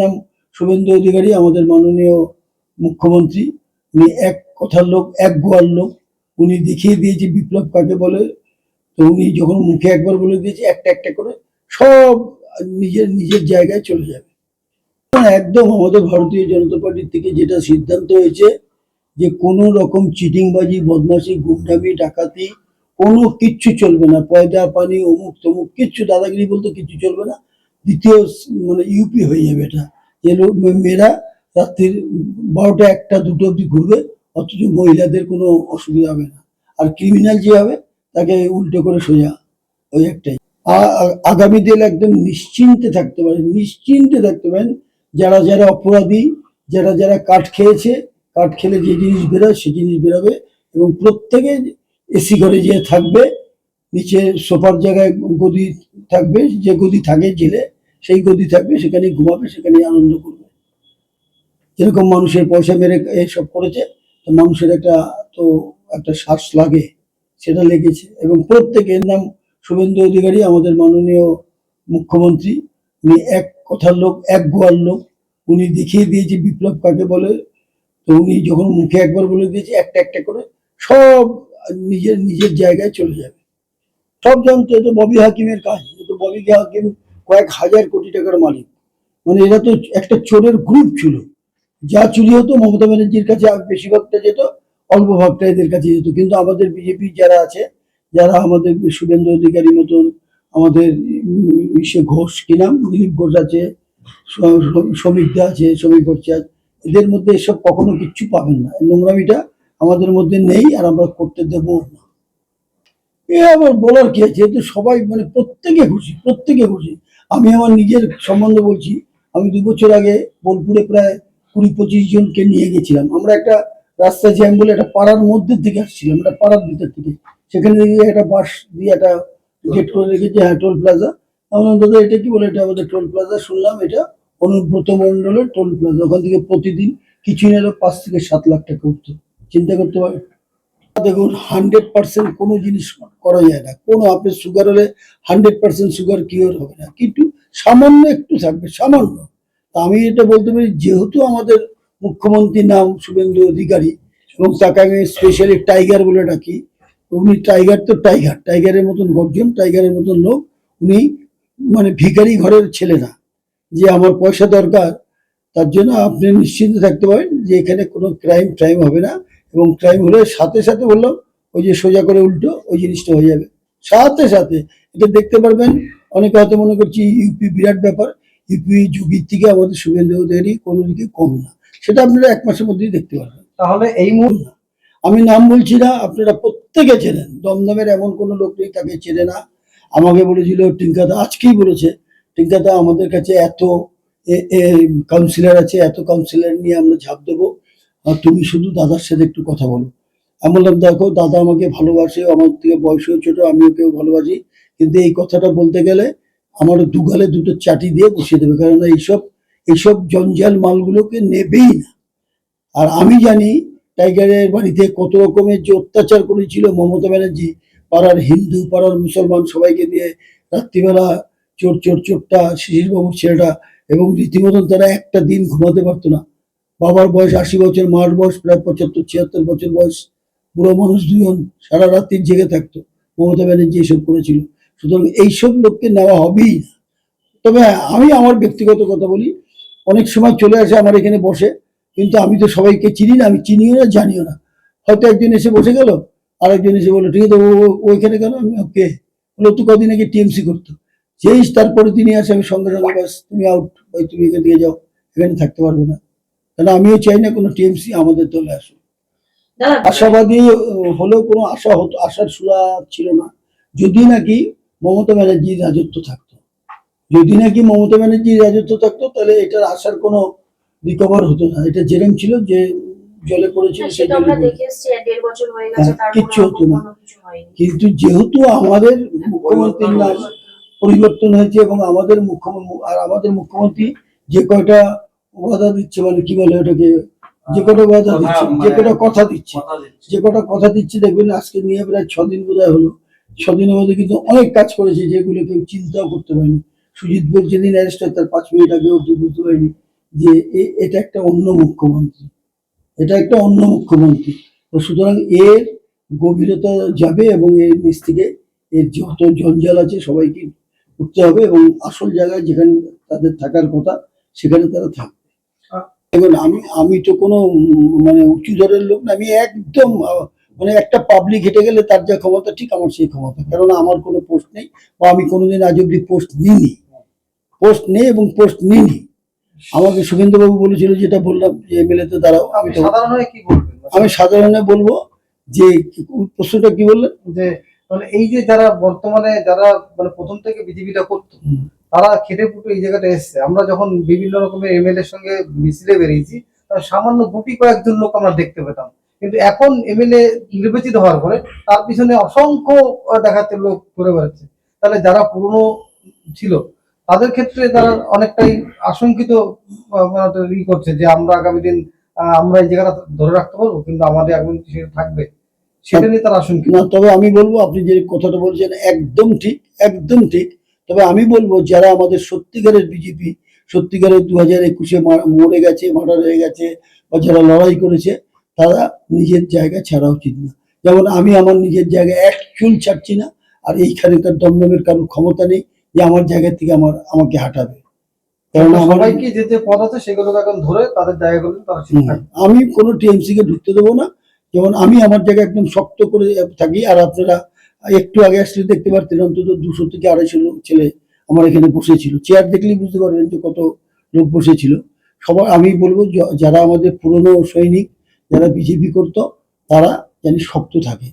নাম শুভেন্দু অধিকারী, আমাদের মাননীয় মুখ্যমন্ত্রী। উনি এক কথার লোক, এক গোয়ার লোক। উনি দেখিয়ে দিয়েছে বিপ্লব কাকে বলে। তো উনি যখন মুখে একবার বলে দিয়েছে, একটা একটা করে সব নিজের নিজের জায়গায় চলে যাবে। একদম আমাদের ভারতীয় জনতা পার্টির থেকে যেটা সিদ্ধান্ত হয়েছে যে কোনো রকম চিটিংবাজি, বদমাশি, গুন্ডামি, ডাকাতি কোনো কিচ্ছু চলবে না। পয়দা পানি অমুক তমুক কিচ্ছু দাদাগিরি বলতে কিচ্ছু চলবে না। দ্বিতীয় মানে ইউপি হয়ে যাবে এটা। যে মেয়েরা রাত্রির 12টা 1টা 2টো অব্দি ঘুরবে, অথচ মহিলাদের কোনো অসুবিধা হবে না। আর ক্রিমিনাল যে হবে তাকে উল্টো করে সোজা, ওই একটাই। আগামী দিন একদম নিশ্চিন্তে থাকতে পারেন, নিশ্চিন্তে থাকতে পারেন। যারা যারা অপরাধী, যারা যারা কাঠ খেয়েছে, কাঠ খেলে যে জিনিস বেরোয় সে জিনিস বেরোবে। এবং প্রত্যেকে এসি ঘরে যেয়ে থাকবে, নিচে সোফার জায়গায় গদি থাকবে, যে গদি থাকে জেলে সেই গদি থাকবে, সেখানেই ঘুমাবে, সেখানেই আনন্দ করবে। যেরকম মানুষের পয়সা মেরে এসব করেছে, তো মানুষের একটা শ্বাস লাগে, সেটা লেগেছে। এবং প্রত্যেকের নাম শুভেন্দু অধিকারী, আমাদের মাননীয় মুখ্যমন্ত্রী। উনি এক কথার লোক, এক গোয়ার লোক। উনি দেখিয়ে দিয়েছে বিপ্লব কাকে বলে। তো উনি যখন মুখে একবার বলে দিয়েছে, একটা একটা করে সব নিজের নিজের জায়গায় চলে যাবে। সব জানতো, এটা ববি হাকিমের কাজ। তো ববি হাকিম কয়েক হাজার কোটি টাকার মালিক। মানে এরা তো একটা চোরের গ্রুপ ছিল। যা চুরি হতো মমতা ব্যানার্জির কাছে বেশিরভাগটা যেত, অল্প ভাগটা এদের কাছে যেত। কিন্তু আমাদের বিজেপি যারা আছে, যারা আমাদের শুভেন্দু অধিকারী মতন, আমাদের ঘোষ, কি নাম, দিলীপ ঘোষ আছে, শ্রমিক দা আছে, শ্রমিক ভট্টাচার্য, এদের মধ্যে এসব কখনো কিচ্ছু পাবেন না। নোংরামিটা আমাদের মধ্যে নেই, আর আমরা করতে দেবো না। এ আবার বলার কি আছে, যেহেতু সবাই মানে প্রত্যেকে খুশি, প্রত্যেকে খুশি। আমি আমার নিজের সম্বন্ধে বলছি। আমি 2 বছর আগে বোলপুরে প্রায় 20-25 জনকে নিয়ে গেছিলাম। আমরা একটা রাস্তা জ্যাম বলে একটা পাড়ার মধ্যে থেকে আসছিলাম, একটা পাড়ার ভিতর থেকে। সেখানে গিয়ে একটা বাস দিয়ে একটা গেট করে রেখেছে, হ্যাঁ টোল প্লাজা। আমার দাদা এটা কি বলে, এটা আমাদের টোল প্লাজা। শুনলাম এটা অনুব্রত মন্ডলের টোল প্লাজা। ওখান থেকে প্রতিদিন কিছু নিলে 5 থেকে 7 লাখ টাকা উঠতো। চিন্তা করতে পারে। দেখুন, 100% কোনো জিনিস করা যায় না। কোনো আপনার সুগার হলে 100% সুগার কিওর হবে না, কিন্তু সামান্য একটু থাকবে, সামান্য। আমি এটা বলতে পারি, যেহেতু আমাদের মুখ্যমন্ত্রীর নাম শুভেন্দু অধিকারী, এবং তাকে আমি স্পেশালি টাইগার বলে ডাকি। উনি টাইগার তো টাইগার, টাইগারের মতন গর্জন, টাইগারের মতন লোক। উনি মানে ভিখারি ঘরের ছেলে না যে আমার পয়সা দরকার। তার জন্য আপনি নিশ্চিন্ত থাকতে পারেন যে এখানে কোনো ক্রাইম হবে না। এবং ক্রাইম হলে সাথে সাথে বললাম, ওই যে সোজা করে উল্টো ওই জিনিসটা হয়ে যাবে সাথে সাথে। এটা দেখতে পারবেন। অনেকে হয়তো মনে করছি ইউপি বিরাট ব্যাপার। ইউপি যুগের থেকে আমাদের শুভেন্দু অধিকারী কোনো দিকে কম না, সেটা আপনারা 1 মাসের মধ্যেই দেখতে পারবেন। তাহলে এই মুহূর্তে আমি নাম বলছি না, আপনারা প্রত্যেকে চেনেন। দমদমের এমন কোনো লোক নেই তাকে চেনে না। আমাকে বলেছিল টিঙ্কাদা, আজকেই বলেছে, টিঙ্কাদা আমাদের কাছে এত কাউন্সিলর আছে, এত কাউন্সিলর নিয়ে আমরা ঝাঁপ দেবো, আর তুমি শুধু দাদার সাথে একটু কথা বলো। আমি বললাম, দেখো দাদা আমাকে ভালোবাসে, আমার থেকে বয়সেও ছোট, আমি ওকেও ভালোবাসি, কিন্তু এই কথাটা বলতে গেলে আমার দুগালে দুটো চাটি দিয়ে বসিয়ে দেবে। কারণ এইসব এইসব জঞ্জাল মালগুলোকে নেবেই না। আর আমি জানি টাইগারের বাড়িতে কত রকমের যে অত্যাচার করেছিল মমতা ব্যানার্জি, পাড়ার হিন্দু, পাড়ার মুসলমান সবাইকে দিয়ে। রাত্রিবেলা চোর চোর চোরটা, শিশির বাবুর ছেলেটা, এবং রীতিমতন তারা একটা দিন ঘুমাতে পারতো না। বাবার বয়স 80 বছর, মার বয়স প্রায় 75-76 বছর বয়স। বুড়ো মানুষ 2জন সারা রাত্রি জেগে থাকতো। মমতা ব্যানার্জি এসব করেছিল। সুতরাং এইসব লোককে নেওয়া হবেই না। তবে আমি আমার ব্যক্তিগত কথা বলি, অনেক সময় চলে আসে আমার এখানে বসে, কিন্তু আমি তো সবাইকে চিনি না, আমি চিনিও না, জানিও না। হয়তো একজন এসে বসে গেল, আরেকজন এসে বললো, ঠিক আছে ওইখানে কেন, আমি ওকে বললো, তো কদিন আগে টিএমসি করতো। যেই তারপরে তিনি আসে, আমি সঙ্গে সঙ্গে বাস তুমি আউট, ভাই তুমি এখান থেকে যাও, এখানে থাকতে পারবে না। কারণ আমিও চাই না কোনো টিএমসি আমাদের দলে আসুক। আশাবাদী হলেও কোনো আশার সুরা ছিল না। যদি নাকি মমতা ব্যানার্জির রাজত্ব থাকতো, যদি নাকি মমতা ব্যানার্জির রাজত্ব থাকতো, তাহলে এটার আশার কোনো রিকভার হতো না। এটা যেরকম ছিল, যে জলে পড়েছিল কিচ্ছু হতো না। কিন্তু যেহেতু আমাদের মুখ্যমন্ত্রীর নাম পরিবর্তন হয়েছে, এবং আমাদের মুখ্যমন্ত্রী যে কয়টা ওয়াদা দিচ্ছে, মানে কি বলে ওটাকে, যে কটা ওয়াদা দিচ্ছে, যে কটা কথা দিচ্ছে, দেখবেন আজকে নিয়ে প্রায় 6 দিন বোধহয় হলো। 6 দিনের মধ্যে কিন্তু অনেক কাজ করেছে, যেগুলো কেউ চিন্তাও করতে পারেনি। সুজিত বোস যেদিন অ্যারেস্ট হয়, তার 5 মিনিট আগে অব্দি বুঝতে পারিনি যে এটা একটা অন্য মুখ্যমন্ত্রী, এটা একটা অন্য মুখ্যমন্ত্রী। তো সুতরাং এর গভীরতা যাবে এবং এর নিচ থেকে এর যত জঞ্জাল আছে সবাইকে উঠতে হবে এবং আসল জায়গায় যেখানে তাদের থাকার কথা সেখানে তারা থাকবে। দেখুন আমি তো কোনো মানে উঁচু দরের লোক না, আমি একদম মানে একটা পাবলিক হেঁটে গেলে তার যা ক্ষমতা ঠিক আমার সেই ক্ষমতা, কেননা আমার কোনো পোস্ট নেই বা আমি কোনোদিন আজ অব্দি পোস্ট নিইনি, পোস্ট নেই এবং পোস্ট নিইনি। আমাকে সুখেন্দ্রবাবু বলেছিল, যেটা বললাম যে এমএলএ তে দাঁড়াও, আমি তো সাধারণে কি বলবেন? আমি সাধারণে বলবো যে প্রশ্নটা কি বললেন যে মানে এই যে যারা বর্তমানে যারা মানে প্রথম থেকে বিজেপিটা করতো তারা খেটে পুটে এই জায়গাটা এসছে, আমরা যখন বিভিন্ন রকমের এমএলএ এর সঙ্গে মিছিলে বেরিয়েছি সামান্য গুটি কয়েকজন লোক আমরা দেখতে পেতাম, কিন্তু এখন এমএলএ নির্বাচিত হওয়ার পরে তার পিছনে অসংখ্য দেখাতে লোক ঘুরে বেড়াচ্ছে। তাহলে যারা পুরনো ছিল তাদের ক্ষেত্রে তারা অনেকটাই আশঙ্কিত করছে যে আমরা আগামী দিন আমরা এই জায়গাটা ধরে রাখতে পারবো, কিন্তু আমাদের আগামী সেটা থাকবে, সেটা নিয়ে তারা আশঙ্কিত। না, তবে আমি বলবো আপনি যে কথাটা বলছেন একদম ঠিক, একদম ঠিক। তবে আমি বলবো যারা আমাদের সত্যিকারের বিজেপি, সত্যিকারের 2021-এ মরে গেছে, মার্ডার হয়ে গেছে বা যারা লড়াই করেছে, তারা নিজের জায়গা ছাড়া উচিত না। যেমন আমি আমার নিজের জায়গায় এক চুল ছাড়ছি না, আর এইখানকার দমদমের কারোর ক্ষমতা নেই যে আমার জায়গা থেকে আমাকে হাঁটাবে। কারণ সবাইকে যে যে পদ আছে সেগুলোকে এখন ধরে তাদের জায়গাগুলো তারা ঠিক থাকবে। আমি কোনো টিএমসি কে ঢুকতে দেবো না। যেমন আমি আমার জায়গায় একদম শক্ত করে থাকি, আর আপনারা একটু আগে আসলে দেখতে পারতেন অন্তত 200 থেকে 250 লোক ছেলে আমার এখানে বসেছিল, চেয়ার দেখলেই বুঝতে পারবেন যে কত লোক বসেছিল। সবাই আমি বলবো যারা আমাদের পুরনো সৈনিক, যারা বিজেপি করতো, তারা যেন শক্ত থাকে।